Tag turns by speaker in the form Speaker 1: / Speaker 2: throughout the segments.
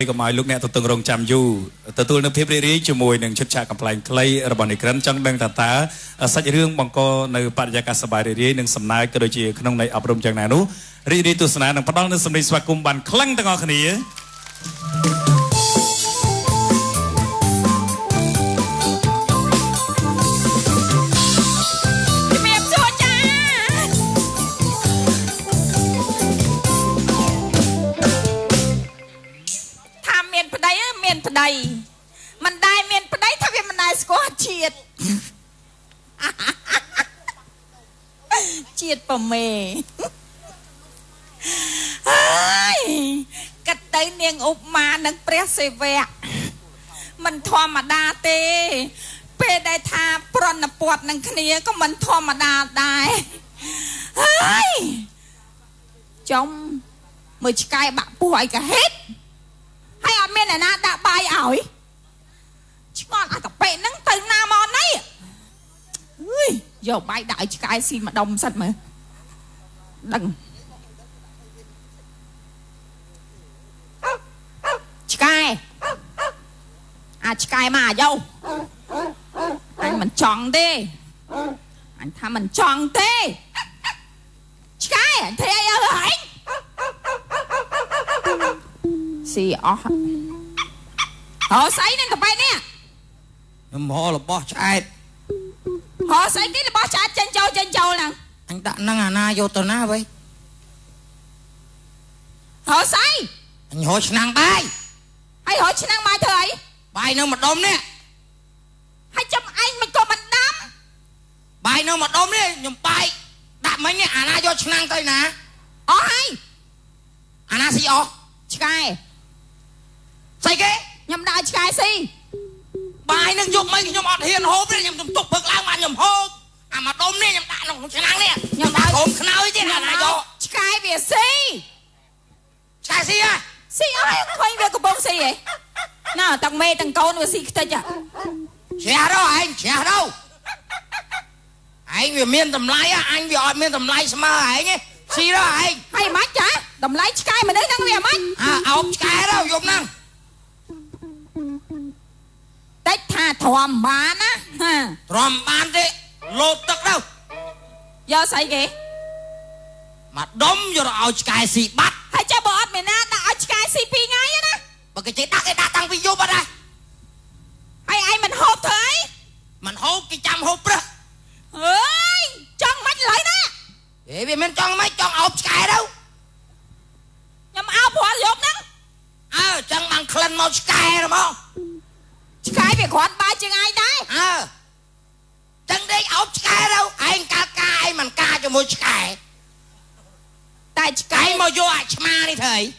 Speaker 1: ก็มาลูกเนี่ยตัวตึงรงจำอยู่ตัวนึกเพียบเรียๆจมวยหนึ่งชุดฉากกำไพคล้ายระบอบในครั้งจังดังตาสัจเรื่องบางก็ในปัจจัยการสบายเรียๆหนึ่งสำนักก็โดยเฉพาะขนมในอบรมจังไหนนู้รีตัวสนานหนึ่งพระต้องนึกสำนึกสวัสดิ์กุมบันคลั่งตั้งอขณี
Speaker 2: มันได้เมียนปได้ถ้าเป็นมันได้สกอตเฉียดปะเมกัดเตยเนียงอุบมานังเปรี้ยเสวะมันธรรมดาเตเปได้ทาปรนปวดนังคเนียก็มันธรรมดาได้จอมมือชกายบะป่วยกะเฮ็ดให้เอาเมียนน่ะด่าใบเอาชิงอนอากับเป็ดนั่งตื่นนามอนนี่โยใบด่าชิกายซีมาดมสัตว์มือดังชิกายชิกายมาโยอันมันจองเต้อันทำมันจองเต้ชิกายเท่ยังไงสีอ๋อใส่นั่นต่อไปเนี่ย
Speaker 3: หอหรือบอชาย
Speaker 2: หอใส่นี่หรือบอชายเจนโจนัง
Speaker 3: อันตะนั่งนาโยตนาไว้
Speaker 2: หอใส่
Speaker 3: อันหอชนังไป
Speaker 2: ให้หอชนังมาเถอะ
Speaker 3: ใบนึงมาดมเนี่ย
Speaker 2: ให้จำไอ้มันก็มันด
Speaker 3: ำใบนึงมาดมเนี่ยยมไปดับไหมเนี่ยนาโยชนังตัวนะ
Speaker 2: อ๋อให้
Speaker 3: นาสีอ๋อ
Speaker 2: ชกาย
Speaker 3: ใส่เก๋
Speaker 2: ยำได้ชกายสิ
Speaker 3: บายนึงยกไม่ยำอดเฮียนโฮบเนี่ยยำตุกเพิกล้างมันยำโฮบมาดมเนี่ยยำด่าหนุ่มชนังเนี่ย
Speaker 2: ยำได้
Speaker 3: ผมขนาดนี้เนี่ยนายโย
Speaker 2: ชกายเบียสิ
Speaker 3: ชกายสิอะ
Speaker 2: สิอะไรคนเบียกระบองสิน่าตั้งเมย์ตั้งโกนว่าสิขึ้นจ้ะ
Speaker 3: เชียร์đâuเชียร์đâu anh vì miên tầm lái á anh vì ở miên tầm lái sao mà anh ấy xí đó anh
Speaker 2: hay mắt chả tầm lái chai mà đấy năng về mắt
Speaker 3: ông chai đâu dùng năng
Speaker 2: tết tha thòm bán á
Speaker 3: thòm bán đi lột tật đâu
Speaker 2: do say kì
Speaker 3: mà đóng vô rồi ông chai xì bắt
Speaker 2: hay cho bộ mình á đã ông chai xì pi ngay á đó
Speaker 3: mà cái chế đắt tăng video bắt đây
Speaker 2: hay ai mình hộp thôi
Speaker 3: mình hộp cái trăm hộp đó
Speaker 2: ơi chân mắt lại đó
Speaker 3: để vì mình chân mấy chân ốp cài đâu
Speaker 2: nhầm áo bỏ dột đó
Speaker 3: chân bằng khăn màu cài rồi không
Speaker 2: cài về khoản ba chân ai đấy
Speaker 3: chân đi ốp cài đâu anh ca ai mình ca cho môi cài
Speaker 2: tại
Speaker 3: cài mà vô mà đi thầy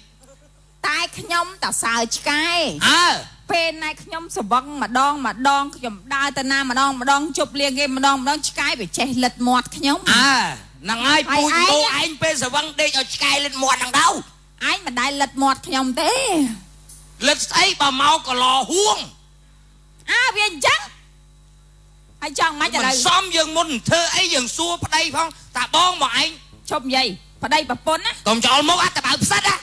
Speaker 2: tại nhóm ta sao càiเป็นนายขยมสบังมาดองขยมได้แต่นามาดองจบเรียงเกมมาดองชิกายไปเชหลัดหมดขยม
Speaker 3: นังไอ้ปูนโตไอ้เป็นสบังเด็กเอาชิกายหลัดหมดนังเดา
Speaker 2: ไอ้มันได้หลัดหมดขยมเต้
Speaker 3: หลัดไอ้ปลาเมาก็รอห่วง
Speaker 2: เวียนจังให้จังมาจะได้
Speaker 3: ซ้อมยังมุนเธอไอ้ยังซัวพอได้พ้องตาบ้องมาไอ้
Speaker 2: ชมยัยพอได้แบบปนนะ
Speaker 3: กลมจะเอามกแต่แบบซัดอะ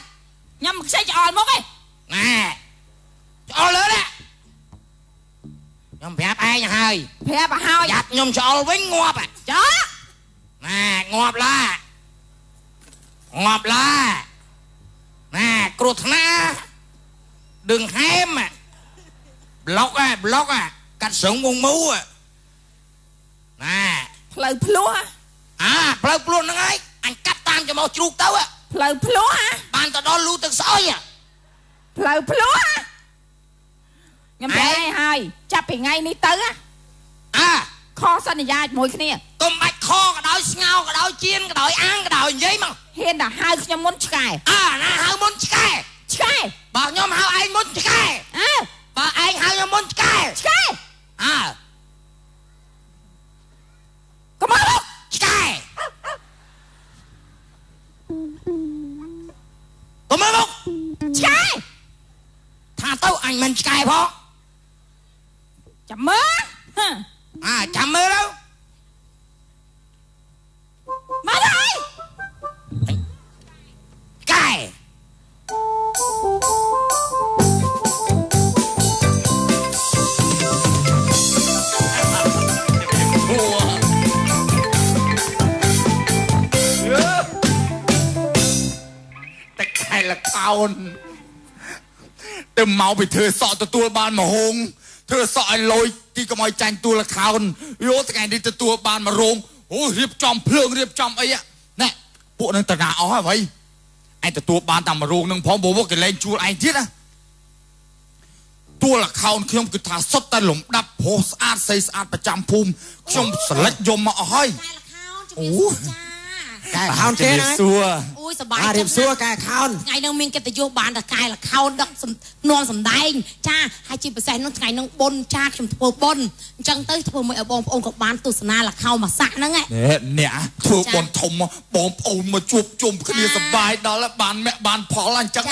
Speaker 2: ยังไม่ใช่จะเอามกไอ้
Speaker 3: cho lớn đấy nhom phép ai nhà hơi
Speaker 2: phép hao
Speaker 3: giặt nhom cho với ngọt à
Speaker 2: chó
Speaker 3: nè ngọt la nè cột na đừng hem à block à cắt sống bông mũ à nè
Speaker 2: lời plua
Speaker 3: lời plua nó ấy anh cắt tan cho mau chuột tao à
Speaker 2: lời plua hả
Speaker 3: ban tao đó lưu từng sói à
Speaker 2: lời plua hả nhầm đây hai chắp thì ngay ní tứ á kho xanh dài mùi kia
Speaker 3: tôm bạch kho cái đói ngao cái đói chiên cái đói ăn cái đói giấy mà
Speaker 2: hiền là hai nhom muốn cài
Speaker 3: na hai muốn cài bảo nhom hai anh muốn cài bảo anh hai nhom muốn cài
Speaker 2: come on
Speaker 3: cài come on
Speaker 2: cài
Speaker 3: thà tao anh mình cài phó
Speaker 2: chậm mơ
Speaker 3: chậm mơ đâu
Speaker 2: mà đây
Speaker 3: cài
Speaker 4: khao từ máu bị thừa sọ từ tua ban mà hùng thừa sọ lôi đi có mọi tranh tua là khao yếu từ ngày đi từ tua ban mà rong ôi riệp trong ấy á nè bộ nâng tờ nào hả vậy anh từ tua ban tầm mà rong nâng phóng bố cái lên chua anh thiết á tua là khao khi ông cứ thả xuất tay lủng đập hồ sát xây sát và chăm phum trong sạch dùm mà hơi
Speaker 5: cái khao thế này
Speaker 2: uiสบายจัง
Speaker 5: xua cái khao
Speaker 2: ថ្ងៃនឹងមានកិត្តិយសបានតែកាយលខោនដឹកនាំសម្ដែងចាហើយជាពិសេសនោះថ្ងៃនឹងបុណ្យចាខ្ញុំធ្វើបុណ្យអញ្ចឹងទៅធ្វើមួយឲ្យបងប្អូនក៏បានទស្សនាលខោនមួយសាក់ហ្នឹង
Speaker 4: អ្នកធ្វើបុណ្យធំបងប្អូនមកជួបជុំគ្នាសប្បាយដល់បានមាក់បានផលអញ្ចឹង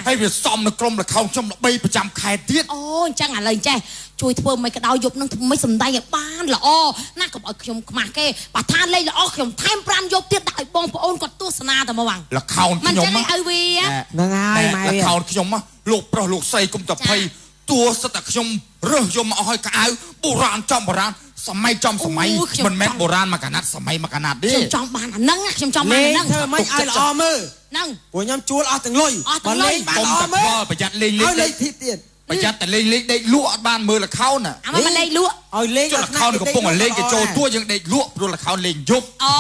Speaker 4: ហើយវាសមនៅក្រុមលខោនខ្ញុំល្បីប្រចាំខែទៀត
Speaker 2: អូអញ្ចឹងឥឡូវចេះជួយធ្វើមិនក្តៅយប់នឹងធ្វើមិនសំដែងឲ្យបានល្អណាកុំឲ្យខ្ញុំខ្មាស់គេបើថាលេងល្អខ្ញុំថែម5យប់ទៀតដាក់ឲ្យបងប្អូនគាត់ទស្សនាតែមក
Speaker 4: លខោនខ្ញុំ
Speaker 2: មិនឲ្យវា
Speaker 5: ហ្នឹងហើយម៉ែ
Speaker 4: លខោនខ្ញុំលោកប្រុសលោកស្រីគុំតភ័យតួសិតតែខ្ញុំរើសយកមកឲ្យកៅបុរាណចំបុរាណសម័យចំសម័យមិនមែនបុរាណមកកណាត់សម័យមកកណាត់ទេ
Speaker 2: ខ្ញុំចង់បានអាហ្នឹងខ្ញុំចង់បានអាហ្នឹង
Speaker 5: ធ្វើមិនឲ្យល្អមើល
Speaker 2: ហ្នឹង
Speaker 5: ព្រោះខ្ញុំជួលអស់ទាំងលុយ
Speaker 2: បើលេង
Speaker 5: បានល្អមើល
Speaker 4: ប្រយ័ត្នលេង
Speaker 5: លេងធីបទៀត
Speaker 4: ប្រយ័ត្នតែលេងដេកលក់អត់បានមើលលខោន
Speaker 2: អាមកលេងលក់
Speaker 5: ឲ្យលេង
Speaker 4: លខោនកំពុងលេងគេចូលទួយើងដេកលក់ព្រោះលខោនលេងយប់
Speaker 2: អូ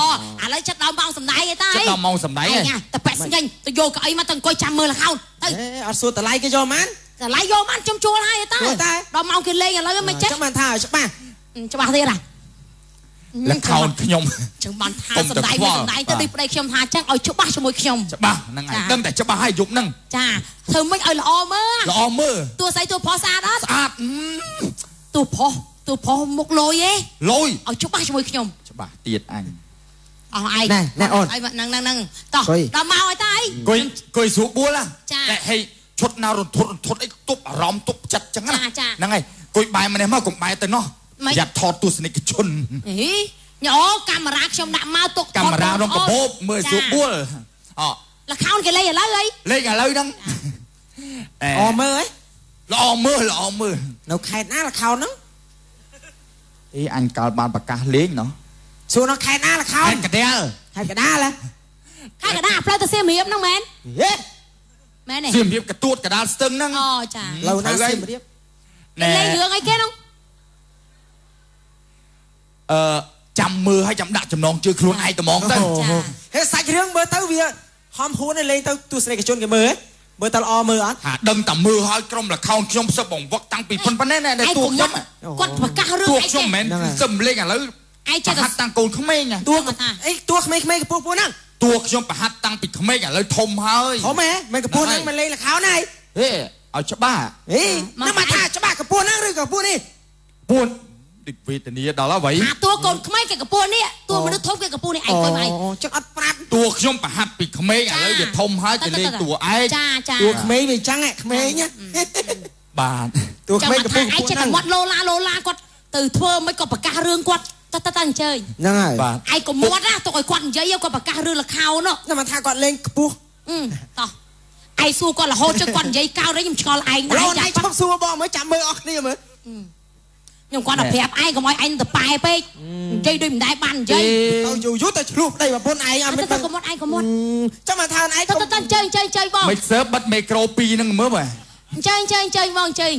Speaker 2: ឥឡូវចិត្តដល់ម៉ោងសំដែងឯតា
Speaker 4: ចិត្តដល់ម៉ោងសំដែង
Speaker 2: តែប៉ែស្ញែងទៅយកកៅអីមកទៅអង្គុយចាំមើលលខោនទៅ
Speaker 5: អត់សួរតម្លៃគេយកម៉ាន
Speaker 2: តម្លៃយកម៉ានខ្ញុំជួលហើយឯតាដល់ម៉ោងគេលេងឥឡូវមិនចេះ
Speaker 5: ចាំបានថាឲ្យច្បាស់
Speaker 2: ទៀតហ่ะ
Speaker 4: លខោនខ្ញុំ
Speaker 2: ចឹងបានថាសំដែងមិនសំដែងទៅដូចប្តីខ្ញុំថាចឹងឲ្យច្បាស់ជាមួយខ្ញុំ
Speaker 4: ច្បាស់ហ្នឹងហើយដឹងតែច្បាស់ហើយយប់ហ្នឹង
Speaker 2: ចាធ្វើមិនឲ្យល្អមើ
Speaker 4: ល
Speaker 2: តួស្អីតួផុសស្អាតអត់
Speaker 4: ស្អាត
Speaker 2: តួផុសមុខលយឯង
Speaker 4: លយ
Speaker 2: ឲ្យច្បាស់ជាមួយខ្ញុំ
Speaker 4: ច្បាស់ទៀតអញ
Speaker 2: អស់ឯង
Speaker 5: ណែអូន
Speaker 2: ហ្នឹងតោះដល់មកឲ្យតាអី
Speaker 4: គួយស្រួលបួលតែហេឈុតណារន្ធត់អីទប់អារម្មណ៍ទប់ចិត្តចឹងណាហ្នឹងហើយគួយបែរម្នេះមកកុំបែរទៅនោះយ៉ាត់ថតទស្សនិកជន
Speaker 2: ញ៉ោកាមេរ៉ាខ្ញុំដាក់មកទុក
Speaker 4: កាមេរ៉ាក្នុងកាបូបមើលស្រួលបួល
Speaker 2: លខោនគេលេងឥឡូវអី
Speaker 4: លេងឥឡូវហ្នឹង
Speaker 5: ល្អមើល
Speaker 4: ល្អមើល
Speaker 5: នៅខេត្តណាលខោនហ្នឹង
Speaker 4: អីអញកាលបានប្រកាសលេងណោះ
Speaker 5: សួរនៅខេត្តណាលខោន
Speaker 4: ខេត្តកដាល
Speaker 5: ខេត្តកដាល
Speaker 2: ផ្លូវទៅសៀមរាបហ្នឹងមែនមែនទេស
Speaker 4: ៀមរាបកទួតកដាលស្ទឹងហ្នឹង
Speaker 2: អូចា
Speaker 5: ឡូវណាសៀមរាប
Speaker 2: លេងរឿងអីគេហ្នឹង
Speaker 4: ចាំមើលឲ្យចាំដាក់ចំណងជើងខ្លួនឯងត្មងទៅ
Speaker 5: ហេសាច់រឿងមើលទៅវាហំហួនលេងទៅទស្សនិកជនគេមើលមើលទៅល្អមើលអត់
Speaker 4: ហាដឹងតែមើលឲ្យក្រុមលខោនខ្ញុំសឹកបងវឹកតាំងពីប៉ុណ្ណេះណែតួខ្ញុំ
Speaker 2: គាត់ប្រកាសរឿង
Speaker 4: អីខ្ញុំមិនមែនសឹមលេងឥឡូវ
Speaker 2: ឯងចេះ
Speaker 4: តែហាត់តាំងកូនក្មេង
Speaker 5: តួក្មេងៗកពស់ហ្នឹង
Speaker 4: តួខ្ញុំប្រហាត់តាំងពីក្មេងឥឡូវធំហើយ
Speaker 5: ធំហ៎មិនកពស់ហ្នឹងមិនលេងលខោនហើយ
Speaker 4: ហេឲ្យច្បាស់
Speaker 5: ហ្នឹងមកថាច្បាស់កពស់ហ្នឹងឬកពស់នេះ
Speaker 4: ពួនឌីវេទនីដល់ហើយ
Speaker 2: អាតួកូនក្មេងគេកពស់នេះតួមនុស្សធំគេកពស់នេះឯងគួយមកឯង
Speaker 5: ចឹងអត់ប្រាប់
Speaker 4: តួខ្ញុំប្រហាត់ពីក្មេងឥឡូវវាធំហើយគេលេងតួឯង
Speaker 5: តួក្មេងវាចឹងក្មេង
Speaker 4: បាទ
Speaker 5: តួក្មេងកពស់
Speaker 2: ឯងចេះតែមាត់ឡូឡាគាត់ទៅធ្វើមិនក៏ប្រកាសរឿងគាត់តអញ្ជើញ
Speaker 5: ហ្នឹងហើយ
Speaker 4: បាទ
Speaker 2: ឯងកុំមាត់ណាទុកឲ្យគាត់និយាយគាត់ប្រកាសរឿងលខោន
Speaker 5: ហ្នឹងមកថាគាត់លេងខ្ពស់
Speaker 2: តោះឯងសួរគាត់រហូតចុះគាត់និយាយកោតខ្ញុំឆ្ងល់ឯង
Speaker 5: ដែរចាំឈប់សួរបងមើលចាំមើលអស់គ្នាមើល
Speaker 2: ខ្ញុំគាត់តែប្រាប់ឯងកុំឲ្យឯងទៅប៉ែពេកនិយាយដូចមិនដែរបាននិយាយ
Speaker 5: ទៅយូរទៅឆ្លោះប្តីប្រពន្ធឯងអត់
Speaker 2: មិនទៅកុំមាត់ឯងកុំមាត់
Speaker 5: ចាំមកថាឯង
Speaker 2: ទៅអញ្ជើញបង
Speaker 4: មិនសើបិទមីក្រូ2ហ្នឹងមើលបាទ
Speaker 2: អញ្ជើញបងអញ្ជើញ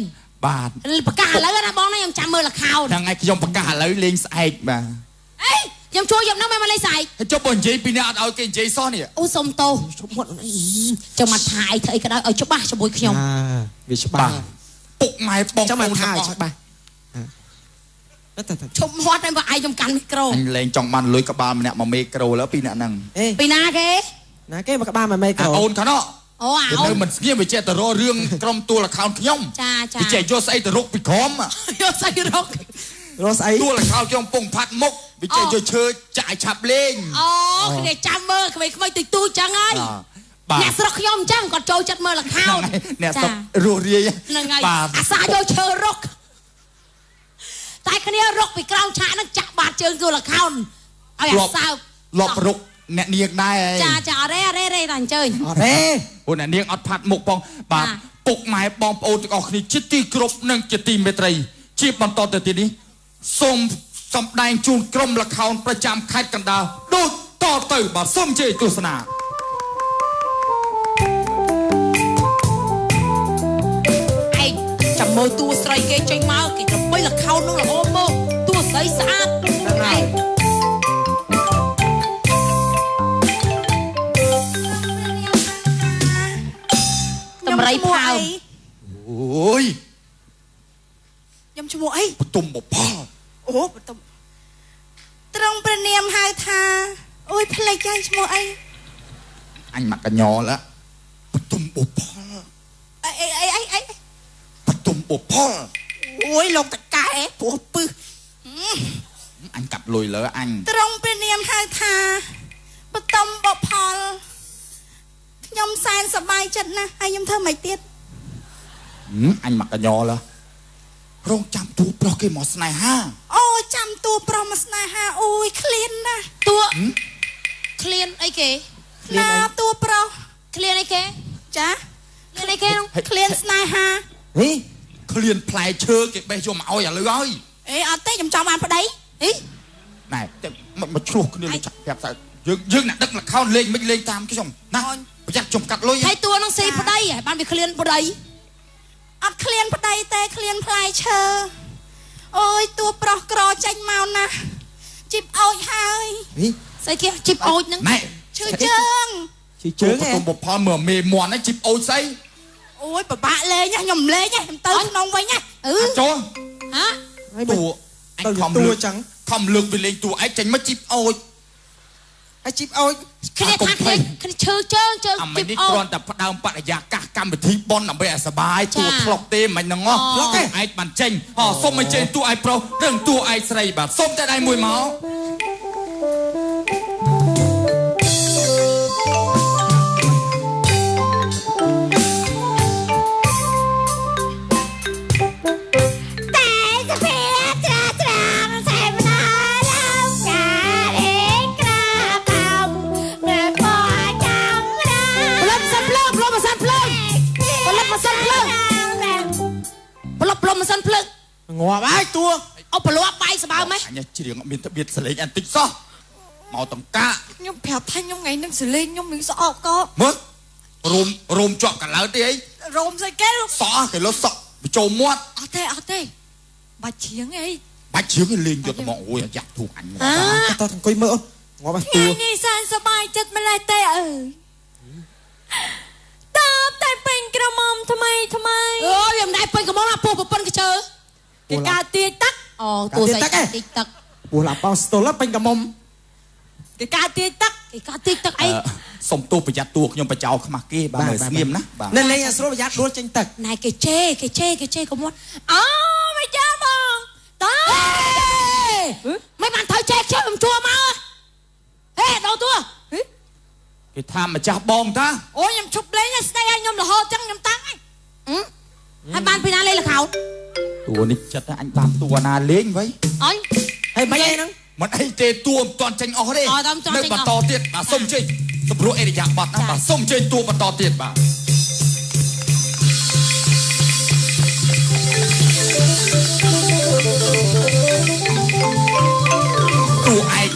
Speaker 4: បាទ
Speaker 2: ប្រកាសឥឡូវណាបងណាខ្ញុំចាំមើលលខោន
Speaker 4: ហ្នឹងឯងខ្ញុំប្រកាសឥឡូវលេងស្អែកបាទ
Speaker 2: អេខ្ញុំជួយយកនោះមកលេងស្អែក
Speaker 4: ចុះបើនិយាយពីនេះអត់ឲ្យគេនិយាយសោះនេះ
Speaker 2: អូសុំទោសចាំមកថាឯងធ្វើអីក៏ដោយឲ្យច្បាស់ជាមួយខ្ញុំ
Speaker 5: វាច្បាស់
Speaker 4: ពុកម៉ែបង
Speaker 5: ចាំមកថាឲ្យច្បាស់
Speaker 2: ឈប់មាត់ឲ្យបើឯងខ្ញុំកាន់មីក្រូ
Speaker 4: អញលេងចង់បានលុយក្បាលម្នាក់1មីក្រូលើពីអ្នកហ្នឹង
Speaker 2: ពីណាគេ
Speaker 5: មកក្បាល1មីក្រូ
Speaker 4: អូនខាងនោះ
Speaker 2: អូអូ
Speaker 4: នមិនស្ងៀមវាចេះតែរករឿងក្រុមទួល account ខ្ញុំ
Speaker 2: ចា
Speaker 4: វាចេះយកស្អីទៅរកពីក្រុម
Speaker 2: យកស្អីរក
Speaker 5: ស្អី
Speaker 4: ទួល account ខ្ញុំពងផាត់មុខវាចេះយកឈើចាក់ឆាប់លេង
Speaker 2: អូគ្នាចាំមើលក្មេងៗទុយទូចឹងហើយអ្នកស្រុកខ្ញុំអញ្ចឹងគាត់ចូលចិត្តមើល account
Speaker 4: អ្នកស្រុករស់រាយ
Speaker 2: ហ្នឹងហើយអាសាយកឈើរកតែគ្នារកពីក្រោមឆាកហ្នឹងចាក់បាតជើងទួល account ឲ្យអាសើប
Speaker 4: លប់រុកអ្នកនាងដែរ
Speaker 2: ចាអរេតែអញ្ជើញ
Speaker 5: អរេ
Speaker 4: អូអ្នកនាងអត់ផាត់មុខផងបាទពុកម៉ែបងប្អូនទាំងអស់គ្នាជាទីគោរពនិងជាទីមេត្រីជាបន្តទៅទៀតនេះសូមសម្ដែងជូនក្រុមល្ខោនប្រចាំខេត្តកណ្ដាលដូចតទៅបាទសូមជ័យទស្សនា
Speaker 3: មើលតួស្រីគេចេញមកគេដើម្បីលខោននោះល្អមកតួស្រីស្អាតហ្នឹងហើយតម្រៃផើម
Speaker 4: អូយ
Speaker 2: ខ្ញុំឈ្មោះអី
Speaker 4: បតុមបផល
Speaker 2: អូបតុមត្រង់ព្រះនាមហៅថាអូយផ្លេចហើយឈ្មោះអី
Speaker 4: អញមកកញ្ញល់បតុមបផល
Speaker 2: អី
Speaker 4: បតុមបផល
Speaker 2: អូយលោកតកែព្រោះពឹស
Speaker 4: អញកាប់លុយលើអញ
Speaker 2: ត្រង់ព្រះនាមហៅថាបតុមបផលខ្ញុំសែនសប្បាយចិត្តណាស់ហើយខ្ញុំធ្វើមិនទៀត
Speaker 4: អញមកកញ្ញល់រងចាំតួប្រុសគេមកស្នេហា
Speaker 2: អូចាំតួប្រុសមកស្នេហាអូយឃ្លានណាស់
Speaker 3: តួឃ្លានអីគេ
Speaker 2: ណាតួប្រុស
Speaker 3: ឃ្លានអីគេ
Speaker 2: ចា
Speaker 3: ឃ្លានអីគេ
Speaker 2: ឃ្លានស្នេហា
Speaker 5: ហី
Speaker 4: ឃ្លានផ្លែឈើគេបេះយកមកឲ្យឥឡូវហើយ
Speaker 2: អេអត់ទេខ្ញុំចង់បានប្តី
Speaker 3: ហី
Speaker 4: ណែមកឆ្លោះគ្នាលេងចាក់ប្រាប់ថាយើងអ្នកដឹកលខោនលេងមិនលេងតាមខ្ញុំណាប្រយ័ត្នចំកាត់លុយ
Speaker 3: ហើយតួនឹងស៊ីប្តីហើយបានវាឃ្លានប្តី
Speaker 2: អត់ឃ្លានប្តីទេឃ្លានផ្លែឈើអូយតួប្រុសក្រចេញមកណាជីបអូចហើយ
Speaker 3: ស្អីគេជីបអូចហ្នឹង
Speaker 4: ណែ
Speaker 2: ឈឺជើង
Speaker 4: បតុមបផលមើលមេមន់ហ្នឹងជីបអូចស្អី
Speaker 2: អូយពិបាកលេងខ្ញុំលេងខ្ញុំទៅក្នុងវិញ
Speaker 4: ចូល
Speaker 3: ហ៎
Speaker 4: តួអញខំលឿចឹងខំលើកវាលេងតួឯងចេញមកជីបអូច
Speaker 5: ហើយជីបអូច
Speaker 3: គ្នាថាគ្នាឈឺជើងជីបអូច
Speaker 4: អាមិននេះគ្រាន់តែផ្ដើមបរិយាកាសកម្មវិធីបន់ដើម្បីឲ្យសบายតួធ្លុកទេមិនហ្នឹងធ្លុកទេឯងបានចេញសុំមកចេញតួឯងប្រុសរឿងតួឯងស្រីបាទសុំតែដៃមួយមក
Speaker 3: មិនសិនភ្លើង
Speaker 5: ងាប់ហើយតួ
Speaker 3: អត់ប្រឡប់បាយសបើម៉េះ
Speaker 4: អញច្រៀងអត់មានត្បៀតសលេងអន្តិចសោះមកតង្កា
Speaker 2: ខ្ញុំប្រាប់ថាខ្ញុំថ្ងៃនឹងសលេងខ្ញុំមានស្អកក
Speaker 4: មើលរោមជាប់កន្លើទេអី
Speaker 2: រោមស្អីគេ
Speaker 4: សក់គេលុសក់បញ្ចូលមាត់
Speaker 2: អត់ទេបាច់ជ្រៀងអី
Speaker 4: បាច់ជ្រៀងលេងយកទៅមកអូយយ៉ាក់ធូអញមក
Speaker 5: តើអង្គុយមើលអូនងាប់ហើយតួ
Speaker 2: នេះសែនសប្បាយចិត្តម្លេះទេអើយតែពេញក្រមុំថ្មី
Speaker 3: អូយវាមិនដែរពេញក្រមុំណាពោះប្រពន្ធកជើ
Speaker 2: គេការទាញទឹក
Speaker 3: អូតួស្អីទាញទឹក
Speaker 5: ពោះឡាប៉ោស្ទល់ពេញក្រមុំ
Speaker 2: គេការទាញទឹក
Speaker 3: អី
Speaker 4: សុំទោសប្រយ័ត្នតួខ្ញុំបចោលខ្មាស់គេបាទមើលស្ងៀមណា
Speaker 5: បាទនៅលេងស្រួលប្រយ័ត្នដួលចេញទឹក
Speaker 3: ណែគេជេកុំមាត់
Speaker 2: អូមិនចាបងតើ
Speaker 3: មិនបានត្រូវជេខ្ញុំជួមកហេដល់តួ
Speaker 4: គេថាម្ចាស់បងតា
Speaker 2: អូខ្ញុំឈប់លេងស្ដីឲ្យខ្ញុំរហូតចឹងខ្ញុំតាំង
Speaker 3: ហើយបានពីណាលេងលខោន
Speaker 4: តួនេះចិត្តអញតាមតួណាលេងវិញ
Speaker 3: អញ
Speaker 5: ហើយមិនអីហ្នឹង
Speaker 4: មិនអីទេតួមិនតាន់ចេញអស់ទេនៅបន្តទៀតបាទសុំចេញសម្រួលអេរិយាប័តណាបាទសុំចេញតួបន្តទៀតបាទ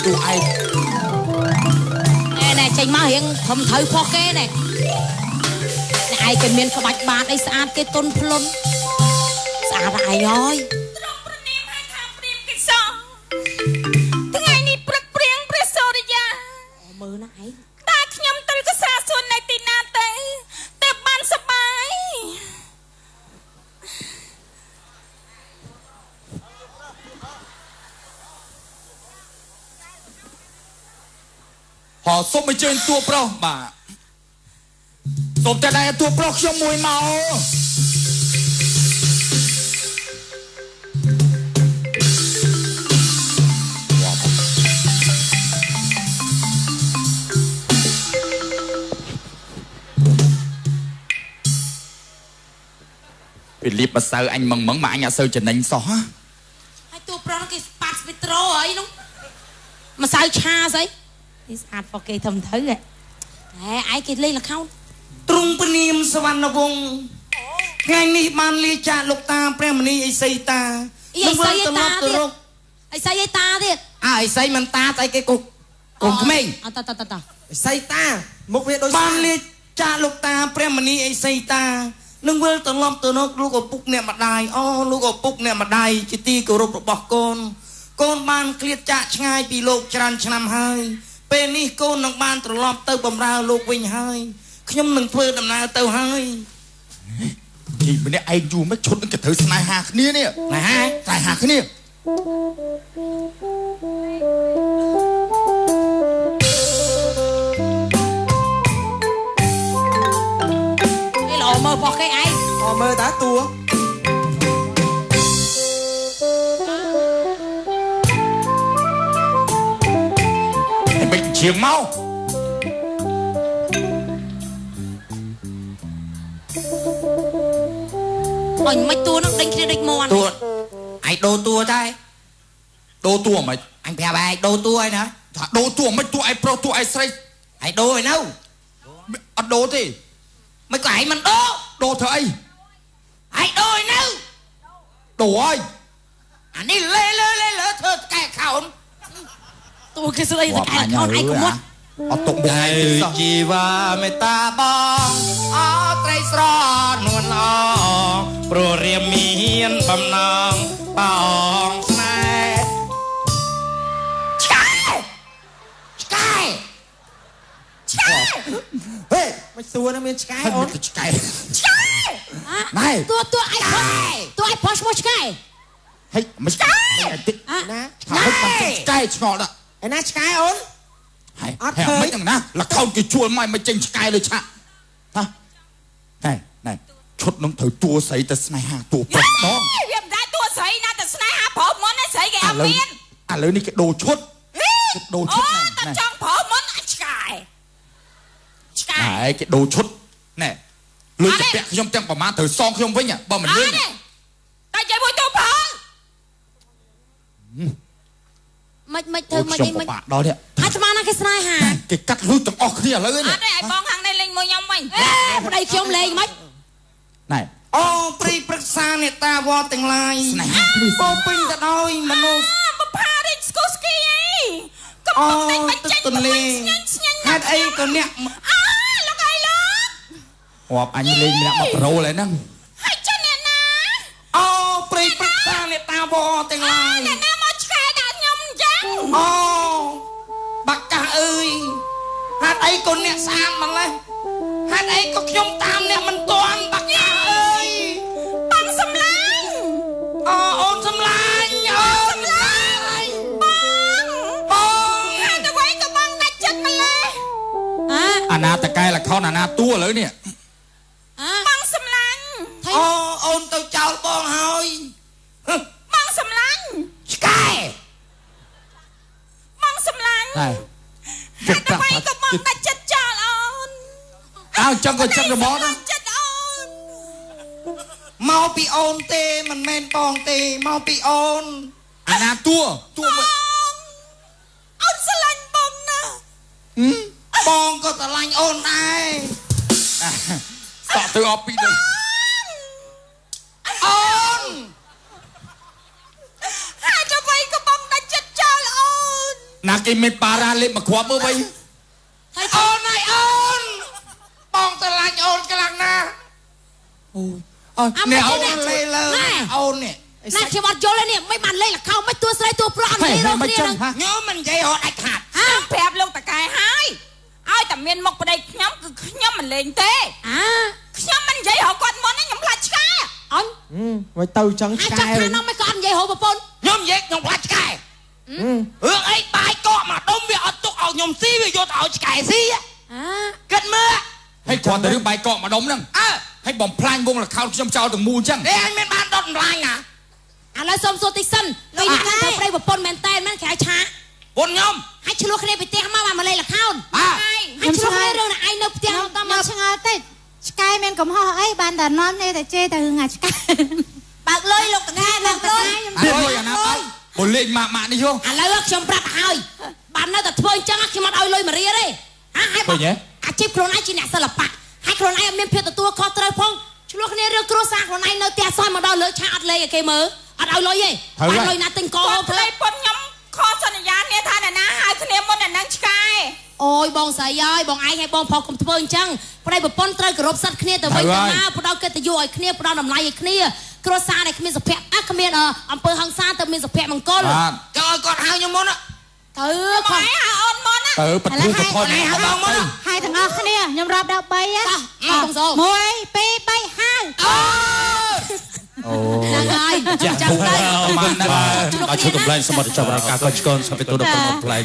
Speaker 4: តួឯង
Speaker 3: ណែចេញមករៀងធំត្រូវផុសគេណែឯងគេមានក្បាច់បាតអីស្អាតគេទុនភ្លុនស្អាតឯងហើយ
Speaker 2: ត្រង់ព្រះនាមឲ្យថាព្រាមកិសោថ្ងៃនេះព្រឹកព្រៀងព្រះសូរិយា
Speaker 3: មើលណាឯង
Speaker 2: តើខ្ញុំត្រូវកសាសួននៅទីណាទេបានសបាយ
Speaker 4: họ xôm bên trên tua pro bà xôm tại đây tua pro trong mùi màu Philip mà sao anh mừng mẫn mà anh à sao trở nên xó
Speaker 3: hai tua pro nó cái pass metro ấy đúng mà sao cha vậy đi sát vào cái thầm thứ vậy ai kia lên là không
Speaker 6: trung bên niệm svan na vong ngày nay ban lia cha lục ta premani ai say ta
Speaker 3: ai say ta thiệt
Speaker 6: ai say mình ta tại cái cục cùng mình
Speaker 5: say ta một việc đôi
Speaker 6: ban lia cha lục ta premani ai say ta នឹងវិលត្រឡប់ទៅនោះលោកឪពុកអ្នកម្ដាយអូលោកឪពុកអ្នកម្ដាយជាទីគោរពរបស់កូនកូនបានឃ្លាតចាកឆ្ងាយពីលោកច្រើនឆ្នាំហើយពេលនេះកូននឹងបានត្រឡប់ទៅបម្រើលោកវិញហើយខ្ញុំនឹងធ្វើដំណើរទៅហើយ
Speaker 4: ពីម្នាក់ឯងយូរមិនឈុតនឹងក៏ត្រូវស្នេហាគ្នានេះស្នេហាគ្នា
Speaker 3: ល្អមើលបោះគេឯង
Speaker 5: មើលតាតួ
Speaker 4: មិនជាមក
Speaker 3: អញមិនតួនឹងដេញគ្នាដូចមន់
Speaker 6: តួឯងដូរតួតែ
Speaker 4: ដូរតួមិន
Speaker 6: អញប្រាប់ឯងដូរតួឯណា
Speaker 4: ថាដូរតួមិនតួឯងប្រុសតួឯងស្រី
Speaker 6: ឯងដូរឯនៅ
Speaker 4: អត់ដូរទេ
Speaker 6: មិនក៏ឯងមិនដូរ
Speaker 4: ធ្វើអី
Speaker 6: ឯងដូរឯនៅ
Speaker 4: ដូរហើយ
Speaker 6: អានេះលេធ្វើកែខោន
Speaker 3: តួគេស្អីតែកែខោនឯងកុំមក
Speaker 4: អត់ទុកដែរ
Speaker 6: ជីវ៉ាមេតាបងអត្រីស្រនួនឡងព្រោះរៀមមានបំណងបងស្នេហ៍ឆ្កែ
Speaker 5: ហេមិនសួរនឹងមានឆ្កែអូន
Speaker 4: ឆ្កែ
Speaker 3: ណែតួឯងតួឯងផុសឈ្មោះឆ្កែ
Speaker 4: ហេមិនឆ្កែ
Speaker 5: ណា
Speaker 4: ថាមិនឆ្កែឆ្ងល់ដល់
Speaker 5: ឯណាឆ្កែអូន
Speaker 4: អត់ឃើញមិនណាលខោនគេជួលមកមិនចេញឆ្កែលើឆាក់ណែឈុតនឹងត្រូវតួស្រីទៅស្នេហាតួប្រុសដង
Speaker 2: វាមិនដែរតួស្រីណាទៅស្នេហាប្រុសមុនណាស្រីគេអត់មាន
Speaker 4: ឥឡូវនេះគេដូរឈុតដូរឈុត
Speaker 2: អូតែចង់ប្រុសមុនឆ្កែ
Speaker 4: គេដូរឈុតណែលុយទៅពាក់ខ្ញុំទាំងប្រមាណត្រូវសងខ្ញុំវិញបើមិនលឿន
Speaker 2: តែនិយាយមួយតួប្រុស
Speaker 3: មិនធ្វើមិនអីមិន
Speaker 4: ដល់នេះ
Speaker 3: អាត្មាណាគេស្នេហា
Speaker 4: គេកាត់លុយទាំងអស់គ្នាឥឡូវនេះ
Speaker 2: អត់ទេឲ្យបងខាងនេះលេងមួយខ្ញុំវិញ
Speaker 3: ប្តីខ្ញុំលេងមិន
Speaker 4: ណែ
Speaker 6: អូព្រីប្រឹក្សានេតាវត្តទាំងឡាយ
Speaker 4: ស្នេហា
Speaker 6: ពោពេញទៅដោយមនុស្ស
Speaker 2: បផារិចស្គូស្គីអីកំពុងតែបញ្ចេញ
Speaker 6: ទន្លេហេតុអីក៏អ្នក
Speaker 2: លោកអីលោក
Speaker 4: រាប់អញលេងម្នាក់មកប្រូលហើយហ្នឹង
Speaker 2: ហើយចុះអ្នកណា
Speaker 6: អូព្រីប្រឹក្សានេតាវត្តទាំងឡាយ
Speaker 2: អ្នកណាមកឆ្កែដាក់ខ្ញុំអញ្ចឹង
Speaker 6: អូបាក់កាសអើយហេតុអីក៏អ្នកស្អាតម្លេះហេតុអីក៏ខ្ញុំតាមអ្នកមិនទាន់បាក់កាសអើយ
Speaker 2: បងសម្លាញ់
Speaker 6: អូនសម្លាញ់អូនសម្លាញ់
Speaker 2: បងហើយទៅវិញក៏បងដាច់ចិត្តម្លេះ
Speaker 4: អាណាតកែលខោនអាណាតួឥឡូវនេះ
Speaker 2: បងសម្លាញ់
Speaker 6: អូនទៅចោលបងហើយ
Speaker 2: បងសម្លាញ់
Speaker 6: ឆ្កែ
Speaker 2: បងសម្លាញ់
Speaker 4: ហើយ
Speaker 2: ជប់ប្រាប់ក៏បងដាច់ចិត្តចោលអូន
Speaker 4: ចឹងក៏ចិត្តរបស់ណា
Speaker 2: ចិត្តអូន
Speaker 6: មកពីអូនទេមិនមែនបងទេមកពីអូន
Speaker 4: អាណាតួ
Speaker 2: មួយអូនស្រឡាញ់បងណា
Speaker 6: បងក៏ស្រឡាញ់អូនដែរ
Speaker 4: តោះទៅអបពីទៅ
Speaker 6: អូន
Speaker 2: ហើយទៅវិញក៏បងដាច់ចិត្តចោលអូន
Speaker 4: ណាគេមានប៉ារ៉ាលេបមកគ្រាប់មើលវិញ
Speaker 6: អូនហើយអូនបងស្រឡាញ់អូនខ្លាំងណាស់
Speaker 4: នេះ
Speaker 6: អូនលេលើអូននេះ
Speaker 3: ណាខ្ញុំអត់យល់ទេនេះមិនបានលេងលខោមិនតួស្រីតួប្រុសអត់ទេរកគ្នា
Speaker 6: ខ្ញុំមិននិយាយរត់ដាច់ខាត
Speaker 2: ខ្ញុំប្រាប់លោកតកែហើយឲ្យតែមានមុខប្តីខ្ញុំគឺខ្ញុំមិនលេងទេខ្ញុំមិននិយាយរកគាត់មុនខ្ញុំផ្លាច់ឆ្កែ
Speaker 3: អញ
Speaker 5: មិនទៅចង់ឆ្កែ
Speaker 3: ចាក់មិនក៏អត់និយាយរកប្រពន្ធ
Speaker 6: ខ្ញុំនិយាយខ្ញុំផ្លាច់ឆ្កែរឿងអីបាយកកមកដុំវាអត់ទុកឲ្យខ្ញុំស៊ីវាយកទៅឲ្យឆ្កែស៊ីគិតមើល
Speaker 4: ហើយគ្រាន់តែរឿងបាយកកមកដុំហ្នឹងហើយបំផ្លាញវងលខោនខ្ញុំចោលទាំងមូលអញ្ចឹង
Speaker 6: អញមានបានដុតម្លាញណា
Speaker 3: ឥឡូវសុំសួរតិចសិនពេលនេះទៅប្តីប្រពន្ធមែនតែនមិនក្រៅឆា
Speaker 6: ពុនខ្ញុំ
Speaker 3: ហើយឆ្លោះគ្នាពីផ្ទះមកមកលេងលខោនហើយឆ្លោះគ្នារឿងឯងនៅផ្ទះតមកឆ្ងល់តិចឆ្កែមានកំហុសអីបានតែនាំនេះតែជេរទៅរឿងអាឆ្កែ
Speaker 2: បើកលុយលោកតកែបើកលុយ
Speaker 4: លុយអាណាបើលេងម៉ាក់នេះយោ
Speaker 3: ឥឡូវខ្ញុំប្រាប់ឲ្យបាននៅតែធ្វើអញ្ចឹងខ្ញុំអត់ឲ្យលុយមករៀលទេហើយអាជីពខ្លួនឯងជាអ្នកសិល្បៈហើយខ្លួនឯងអត់មានភាពទទួលខុសត្រូវផងឆ្លោះគ្នារឿងគ្រួសារខ្លួនឯងនៅផ្ទះសោះមកដល់លើឆាអត់លេងឲ្យគេមើលអត់ឲ្យលុយទេអត់លុយណាទិញកោ
Speaker 2: ផ្លេខ្ញុំខុសសន្យាគ្នាថាអ្នកណាហៅគ្នាមុនអ្នកនឹងឆ្កែ
Speaker 3: អូយបងស្រីអើយបងឯងឲ្យបងផងកុំធ្វើអញ្ចឹងប្តីប្រពន្ធត្រូវគោរពសិទ្ធិគ្នាទៅវិញទៅមកផ្ដល់កិត្តិយសឲ្យគ្នាផ្ដល់តម្លៃឲ្យគ្នាគ្រួសារដែលគ្មានសុភ័ក្រគ្មានអំពើហិង្សាទៅមានសុភមង្គល
Speaker 6: ចង់ឲ្យគាត់ហៅខ្ញុំមុន
Speaker 3: ទៅ
Speaker 2: គាត់ហៅអូនមុន
Speaker 1: ទៅបទធផល
Speaker 6: ហៅបងមុន
Speaker 3: ហើយទាំងអស់គ្នាខ្ញុំរាប់ដល់3ហ៎បងសូ1 2 3ហៅអូហើយ
Speaker 1: ចាំទៅបានណាបាទជួយកម្លាំងសមត្ថចប់ការកត់ឆ្កនសម្រាប់ទៅដល់ប្រមូលផ្លែ